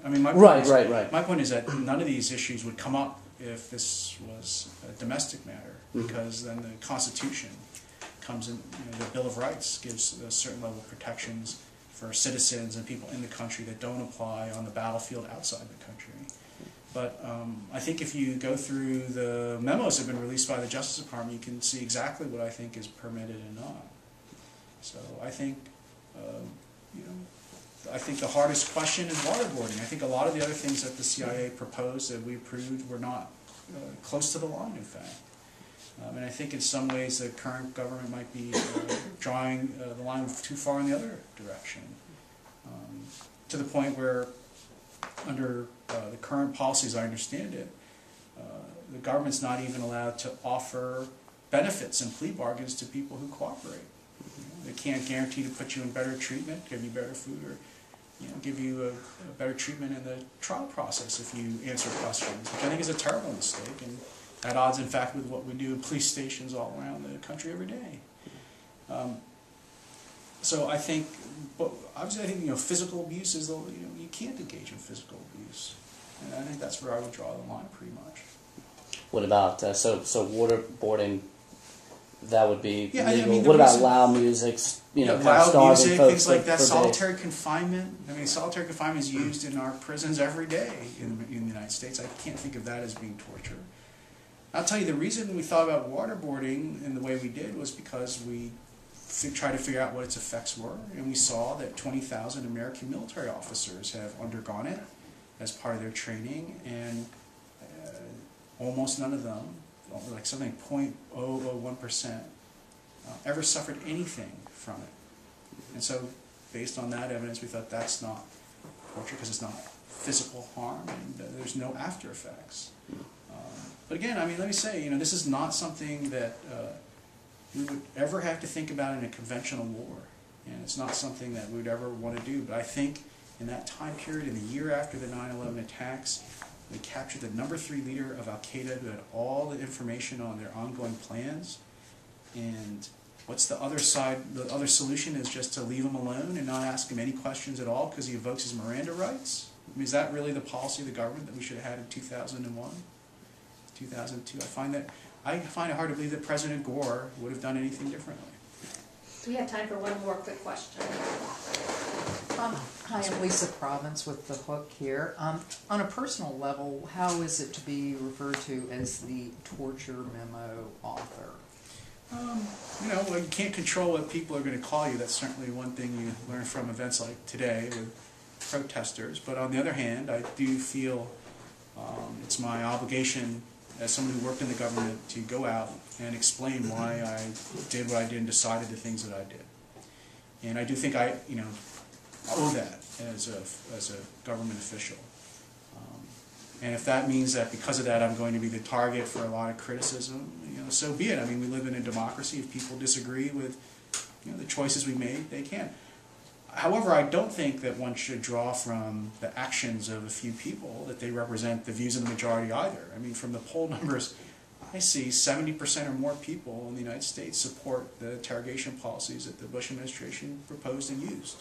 I mean, my point is that none of these issues would come up if this was a domestic matter, because then the Constitution comes in, the Bill of Rights gives a certain level of protections for citizens and people in the country that don't apply on the battlefield outside the country. But I think if you go through the memos that have been released by the Justice Department, you can see exactly what I think is permitted and not. So I think, I think the hardest question is waterboarding. I think a lot of the other things that the CIA proposed that we approved were not close to the line, in fact. And I think in some ways the current government might be drawing the line too far in the other direction, to the point where under the current policies, I understand it, the government's not even allowed to offer benefits and plea bargains to people who cooperate. They can't guarantee to put you in better treatment, give you better food, or give you a better treatment in the trial process if you answer questions, which I think is a terrible mistake, and at odds, in fact, with what we do in police stations all around the country every day. So I think, but obviously, I think physical abuse is you can't engage in physical abuse, and I think that's where I would draw the line pretty much. What about so waterboarding? That would be legal. I mean, what about loud music? Loud music, things like that. Solitary confinement. I mean, solitary confinement is used in our prisons every day in the United States. I can't think of that as being torture. I'll tell you, the reason we thought about waterboarding in the way we did was because we tried to figure out what its effects were, and we saw that 20,000 American military officers have undergone it as part of their training, and almost none of them, like something 0.001%, ever suffered anything from it. And so, based on that evidence, we thought that's not torture because it's not physical harm, and there's no after effects. But again, I mean, let me say, this is not something that we would ever have to think about in a conventional war, and it's not something that we would ever want to do. But I think in that time period, in the year after the 9/11 attacks, we captured the #3 leader of Al-Qaeda who had all the information on their ongoing plans. And what's the other side? The other solution is just to leave him alone and not ask him any questions at all because he invokes his Miranda rights? I mean, is that really the policy of the government that we should have had in 2001, 2002? I find it hard to believe that President Gore would have done anything differently. We have time for one more quick question. Hi, I'm Lisa Province with The Hook here. On a personal level, how is it to be referred to as the torture memo author? You can't control what people are going to call you. That's certainly one thing you learn from events like today with protesters. But on the other hand, I do feel it's my obligation as someone who worked in the government to go out and explain why I did what I did and decided the things that I did. And I do think I, owe that as a government official. And if that means that because of that I'm going to be the target for a lot of criticism, so be it. I mean, we live in a democracy. If people disagree with the choices we made, they can. However, I don't think that one should draw from the actions of a few people that they represent the views of the majority either. I mean, from the poll numbers, I see 70% or more people in the United States support the interrogation policies that the Bush administration proposed and used.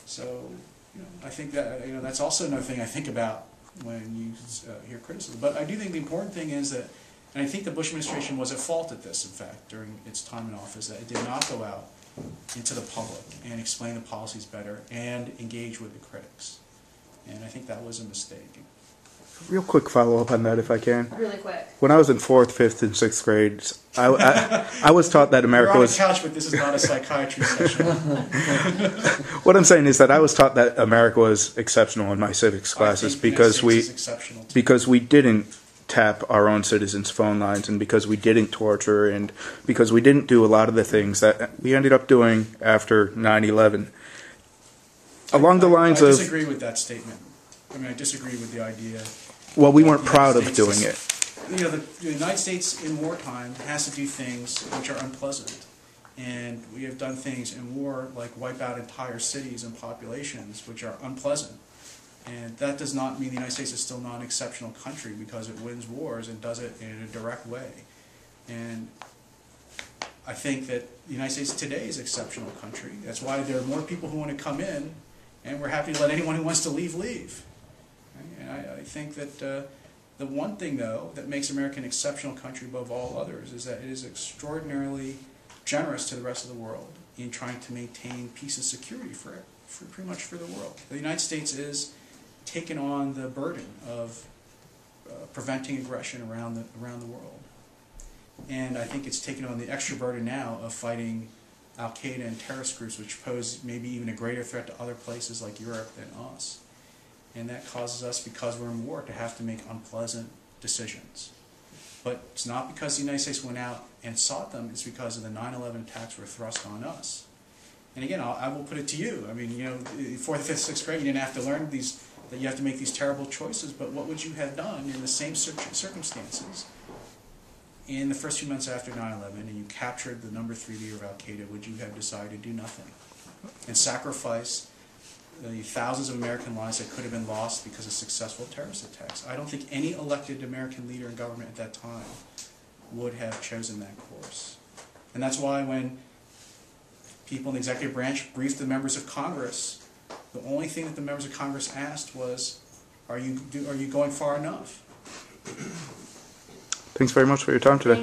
So, I think that that's also another thing I think about when you hear criticism. But I do think the important thing is that, and I think the Bush administration was at fault at this, in fact, during its time in office, that it did not go out into the public and explain the policies better and engage with the critics. And I think that was a mistake. Real quick follow-up on that, if I can. Really quick. When I was in 4th, 5th, and 6th grade, I was taught that America was... You're on a couch, but this is not a psychiatry session. What I'm saying is that I was taught that America was exceptional in my civics classes because we didn't tap our own citizens' phone lines, and because we didn't torture, and because we didn't do a lot of the things that we ended up doing after 9/11. Along the lines of... I disagree with that statement. I mean, I disagree with the idea... Well, we weren't proud of doing it. The United States in wartime has to do things which are unpleasant. And we have done things in war like wipe out entire cities and populations which are unpleasant. And that does not mean the United States is still not an exceptional country because it wins wars and does it in a direct way. And I think that the United States today is an exceptional country. That's why there are more people who want to come in and we're happy to let anyone who wants to leave, leave. And I think that the one thing, though, that makes America an exceptional country above all others is that it is extraordinarily generous to the rest of the world in trying to maintain peace and security for pretty much for the world. The United States is taking on the burden of preventing aggression around the world. And I think it's taken on the extra burden now of fighting Al-Qaeda and terrorist groups, which pose maybe even a greater threat to other places like Europe than us. And that causes us, because we're in war, to have to make unpleasant decisions. But it's not because the United States went out and sought them, it's because of the 9/11 attacks were thrust on us. And again, I will put it to you. I mean, you know, 4th, 5th, 6th grade, you didn't have to learn that you have to make these terrible choices, but what would you have done in the same circumstances in the first few months after 9/11, and you captured the number 3 leader of Al-Qaeda? Would you have decided to do nothing and sacrifice the thousands of American lives that could have been lost because of successful terrorist attacks? I don't think any elected American leader in government at that time would have chosen that course. And that's why when people in the executive branch briefed the members of Congress, the only thing that the members of Congress asked was, are you going far enough? Thanks very much for your time today.